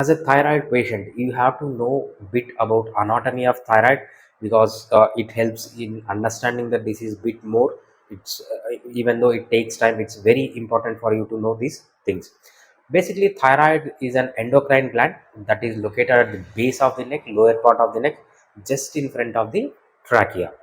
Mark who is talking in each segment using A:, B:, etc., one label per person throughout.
A: As a thyroid patient, you have to know a bit about anatomy of thyroid because it helps in understanding the disease bit more. It's even though it takes time, it's very important for you to know these things. Basically, thyroid is an endocrine gland that is located at the base of the neck, lower part of the neck, just in front of the trachea.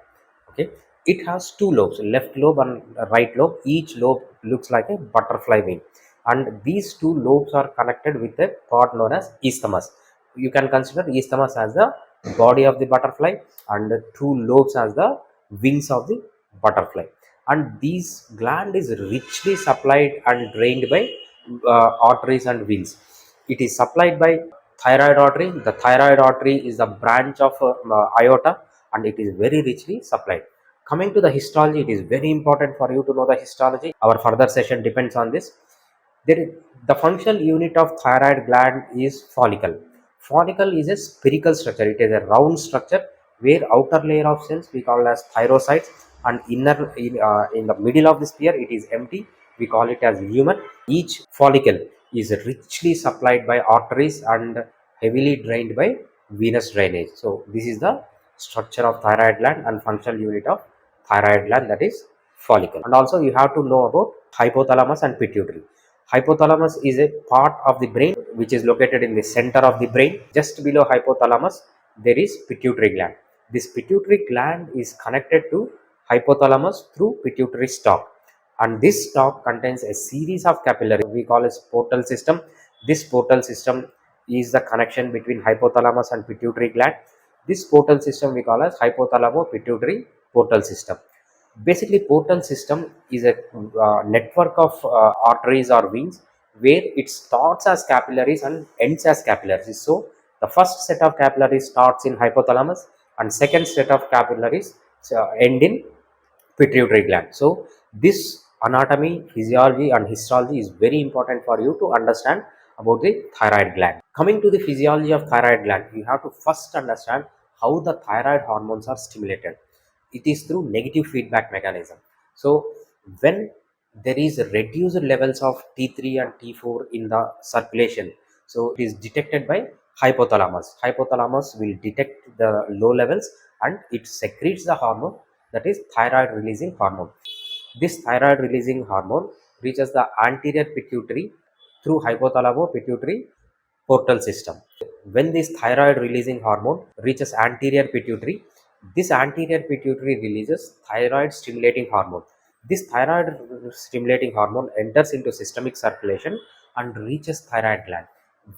A: Okay, it has two lobes, left lobe and right lobe. Each lobe looks like a butterfly wing, and these two lobes are connected with a part known as isthmus. You can consider isthmus as the body of the butterfly and the two lobes as the wings of the butterfly. And these gland is richly supplied and drained by arteries and veins. It is supplied by thyroid artery. The thyroid artery is a branch of aorta, and it is very richly supplied. Coming to the histology, it is very important for you to know the histology. Our further session depends on this. The functional unit of thyroid gland is follicle. Follicle is a spherical structure. It is a round structure where outer layer of cells we call as thyrocytes, and in the middle of the sphere it is empty. We call it as lumen. Each follicle is richly supplied by arteries and heavily drained by venous drainage. So this is the structure of thyroid gland and functional unit of thyroid gland, that is follicle. And also you have to know about hypothalamus and pituitary. Hypothalamus is a part of the brain which is located in the center of the brain. Just below hypothalamus, there is pituitary gland. This pituitary gland is connected to hypothalamus through pituitary stalk, and this stalk contains a series of capillaries we call as portal system. This portal system is the connection between hypothalamus and pituitary gland. This portal system we call as hypothalamo pituitary portal system. Basically, portal system is a network of arteries or veins where it starts as capillaries and ends as capillaries. So the first set of capillaries starts in hypothalamus, and second set of capillaries end in pituitary gland. So this anatomy, physiology and histology is very important for you to understand about the thyroid gland. Coming to the physiology of thyroid gland, you have to first understand how the thyroid hormones are stimulated. It is through negative feedback mechanism. So when there is reduced levels of T3 and T4 in the circulation, so it is detected by hypothalamus. Hypothalamus will detect the low levels and it secretes the hormone, that is thyroid releasing hormone. This thyroid releasing hormone reaches the anterior pituitary through hypothalamo pituitary portal system. When this thyroid releasing hormone reaches anterior pituitary, this anterior pituitary releases thyroid stimulating hormone. This thyroid stimulating hormone enters into systemic circulation and reaches thyroid gland,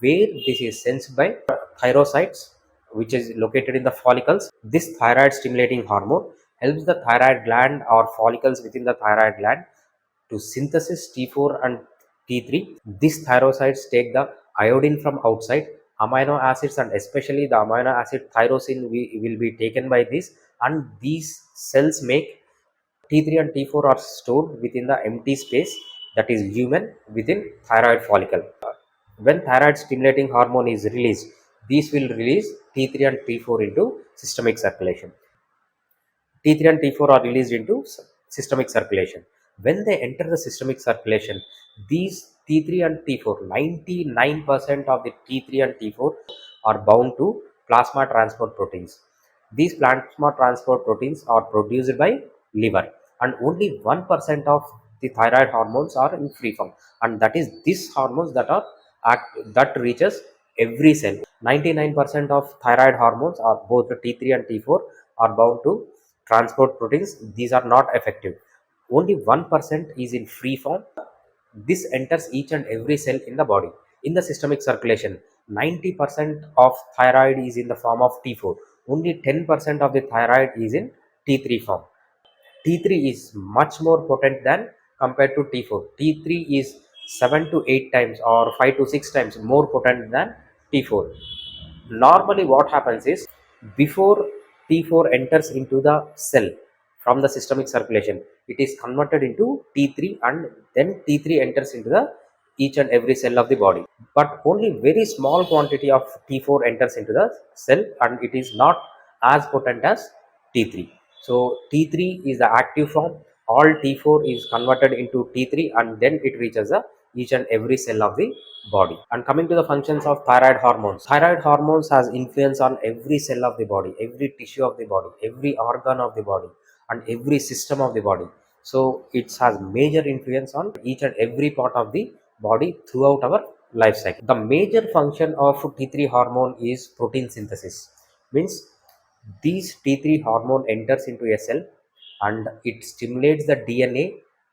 A: where this is sensed by thyrocytes, which is located in the follicles. This thyroid stimulating hormone helps the thyroid gland or follicles within the thyroid gland to synthesis T4 and T3. These thyrocytes take the iodine from outside, amino acids, and especially the amino acid tyrosine will be taken by this, and these cells make T3 and T4 are stored within the empty space, that is lumen, within thyroid follicle. When thyroid stimulating hormone is released, these will release T3 and T4 into systemic circulation. T3 and T4 are released into systemic circulation. When they enter the systemic circulation, these T3 and T4, 99% of the T3 and T4 are bound to plasma transport proteins. These plasma transport proteins are produced by liver, and only 1% of the thyroid hormones are in free form, and that is these hormones that reaches every cell. 99% of thyroid hormones are both the T3 and T4 are bound to transport proteins. These are not effective. Only 1% is in free form. This enters each and every cell in the body. In the systemic circulation, 90% of thyroid is in the form of T4. Only 10% of the thyroid is in T3 form. T3 is much more potent than compared to T4. T3 is 7 to 8 times or 5 to 6 times more potent than T4. Normally what happens is, before T4 enters into the cell from the systemic circulation, it is converted into T3, and then T3 enters into the each and every cell of the body, but only very small quantity of T4 enters into the cell, and it is not as potent as T3. So T3 is the active form, all T4 is converted into T3, and then it reaches the each and every cell of the body. And coming to the functions of thyroid hormones has influence on every cell of the body, every tissue of the body, every organ of the body, and every system of the body. So it has major influence on each and every part of the body throughout our life cycle. The major function of T3 hormone is protein synthesis. Means these T3 hormone enters into a cell and it stimulates the DNA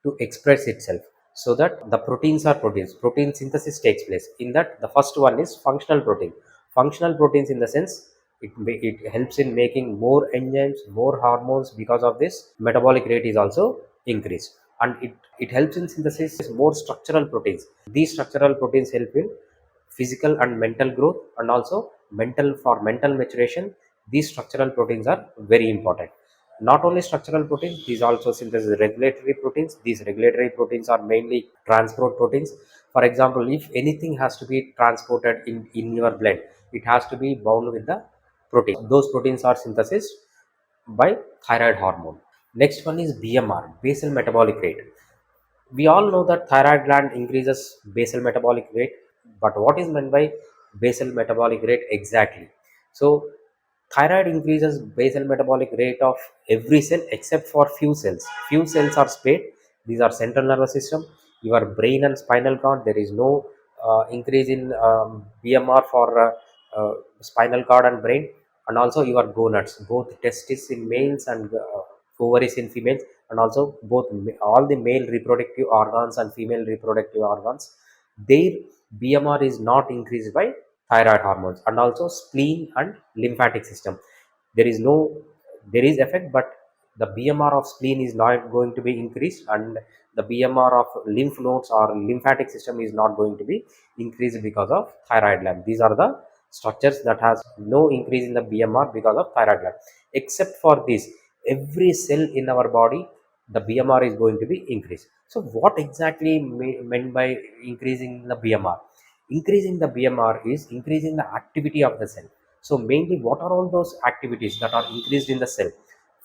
A: to express itself so that the proteins are produced. Protein synthesis takes place. In that, the first one is functional protein. Functional proteins, in the sense, it helps in making more enzymes, more hormones. Because of this, metabolic rate is also increased, and it helps in synthesis more structural proteins. These structural proteins help in physical and mental growth, and also mental maturation. These structural proteins are very important. Not only structural proteins, these also synthesis regulatory proteins. These regulatory proteins are mainly transport proteins. For example, if anything has to be transported in your blood, it has to be bound with the protein. Those proteins are synthesized by thyroid hormone. Next one is BMR, basal metabolic rate. We all know that thyroid gland increases basal metabolic rate, but what is meant by basal metabolic rate exactly? So thyroid increases basal metabolic rate of every cell except for few cells. Few cells are spared. These are central nervous system, your brain and spinal cord. There is no increase in BMR for spinal cord and brain. And also your gonads, both testes in males and ovaries in females, and also both all the male reproductive organs and female reproductive organs, their BMR is not increased by thyroid hormones. And also spleen and lymphatic system, there is no, there is effect, but the BMR of spleen is not going to be increased, and the BMR of lymph nodes or lymphatic system is not going to be increased because of thyroid gland. These are the structures that has no increase in the BMR because of thyroid gland. Except for this, every cell in our body, the BMR is going to be increased. So what exactly meant by increasing the BMR? Increasing the BMR is increasing the activity of the cell. So mainly, what are all those activities that are increased in the cell?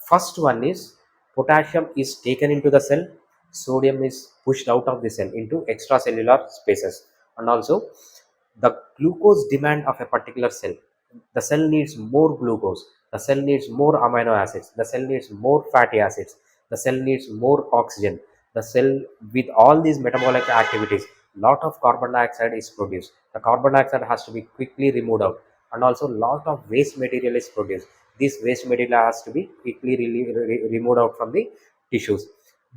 A: First one is potassium is taken into the cell, sodium is pushed out of the cell into extracellular spaces, and also the glucose demand of a particular cell. The cell needs more glucose, the cell needs more amino acids, the cell needs more fatty acids, the cell needs more oxygen. The cell, with all these metabolic activities, lot of carbon dioxide is produced. The carbon dioxide has to be quickly removed out, and also lot of waste material is produced. This waste material has to be quickly removed out from the tissues.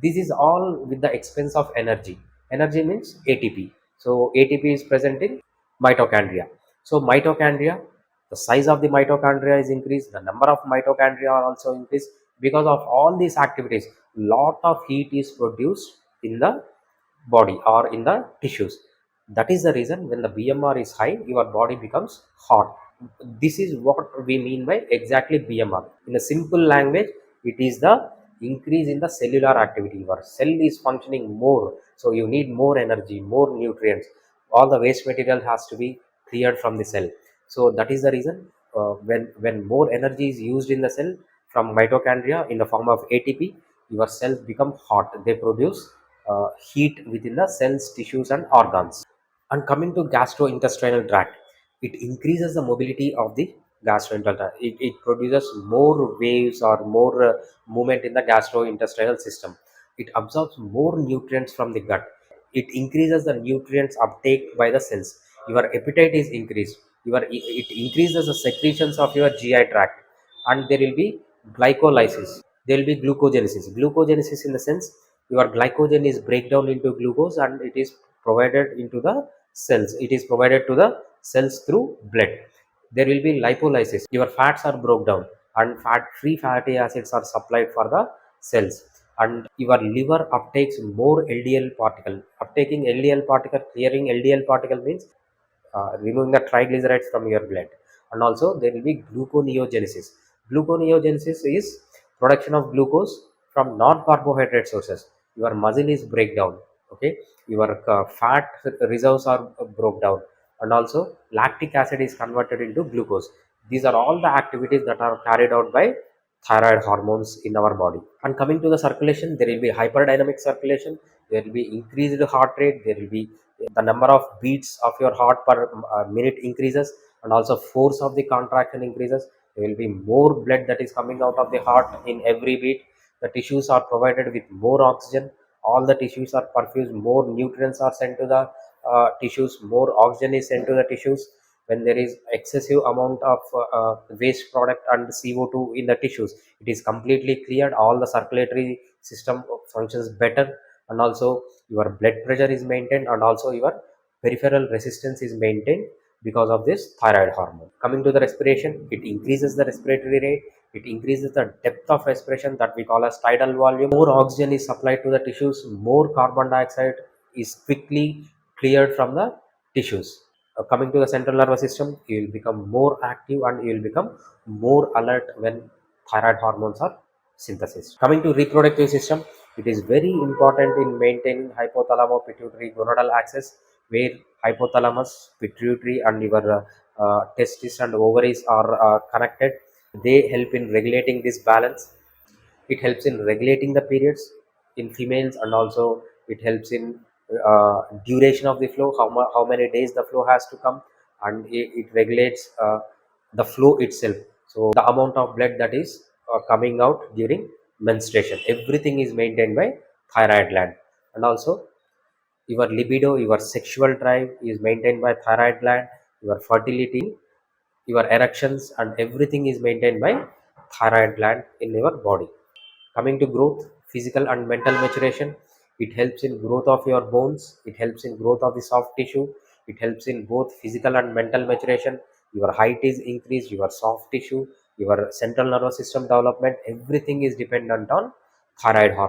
A: This is all with the expense of energy. Energy means ATP. So ATP is present in mitochondria. So mitochondria, the size of the mitochondria is increased, the number of mitochondria are also increased. Because of all these activities, lot of heat is produced in the body or in the tissues. That is the reason when the BMR is high, your body becomes hot. This is what we mean by exactly BMR. In a simple language, it is the increase in the cellular activity. Your cell is functioning more, so you need more energy, more nutrients. All the waste material has to be cleared from the cell. So that is the reason when more energy is used in the cell from mitochondria in the form of ATP, your cells become hot. They produce heat within the cells, tissues, and organs. And coming to gastrointestinal tract, it increases the mobility of the gastrointestinal tract. It produces more waves or more movement in the gastrointestinal system. It absorbs more nutrients from the gut. It increases the nutrients uptake by the cells. Your appetite is increased. It increases the secretions of your GI tract, and there will be glycolysis. There will be glucogenesis. Glucogenesis in the sense, your glycogen is break down into glucose and it is provided into the cells. It is provided to the cells through blood. There will be lipolysis. Your fats are broke down and fat-free fatty acids are supplied for the cells. And your liver uptakes more LDL particle. Uptaking LDL particle, clearing LDL particle means removing the triglycerides from your blood. And also there will be gluconeogenesis. Gluconeogenesis is production of glucose from non-carbohydrate sources. Your muscle is breakdown. Okay, your fat reserves are broke down, and also lactic acid is converted into glucose. These are all the activities that are carried out by thyroid hormones in our body. And coming to the circulation, there will be hyperdynamic circulation, there will be increased heart rate, there will be the number of beats of your heart per minute increases, and also force of the contraction increases. There will be more blood that is coming out of the heart in every beat. The tissues are provided with more oxygen. All the tissues are perfused. More nutrients are sent to the tissues. More oxygen is sent to the tissues. When there is excessive amount of waste product and CO2 in the tissues, it is completely cleared. All the circulatory system functions better, and also your blood pressure is maintained, and also your peripheral resistance is maintained because of this thyroid hormone. Coming to the respiration, it increases the respiratory rate. It increases the depth of respiration that we call as tidal volume. More oxygen is supplied to the tissues. More carbon dioxide is quickly cleared from the tissues. Coming to the central nervous system, you will become more active and you will become more alert when thyroid hormones are synthesized. Coming to reproductive system, it is very important in maintaining hypothalamo pituitary gonadal axis, where hypothalamus, pituitary, and your testes and ovaries are connected. They help in regulating this balance. It helps in regulating the periods in females, and also it helps in duration of the flow, how many days the flow has to come, and it regulates the flow itself. So the amount of blood that is coming out during menstruation, everything is maintained by thyroid gland. And also your libido, your sexual drive is maintained by thyroid gland. Your fertility, your erections, and everything is maintained by thyroid gland in your body. Coming to growth, physical and mental maturation, it helps in growth of your bones. It helps in growth of the soft tissue. It helps in both physical and mental maturation. Your height is increased, your soft tissue, your central nervous system development, everything is dependent on thyroid hormone.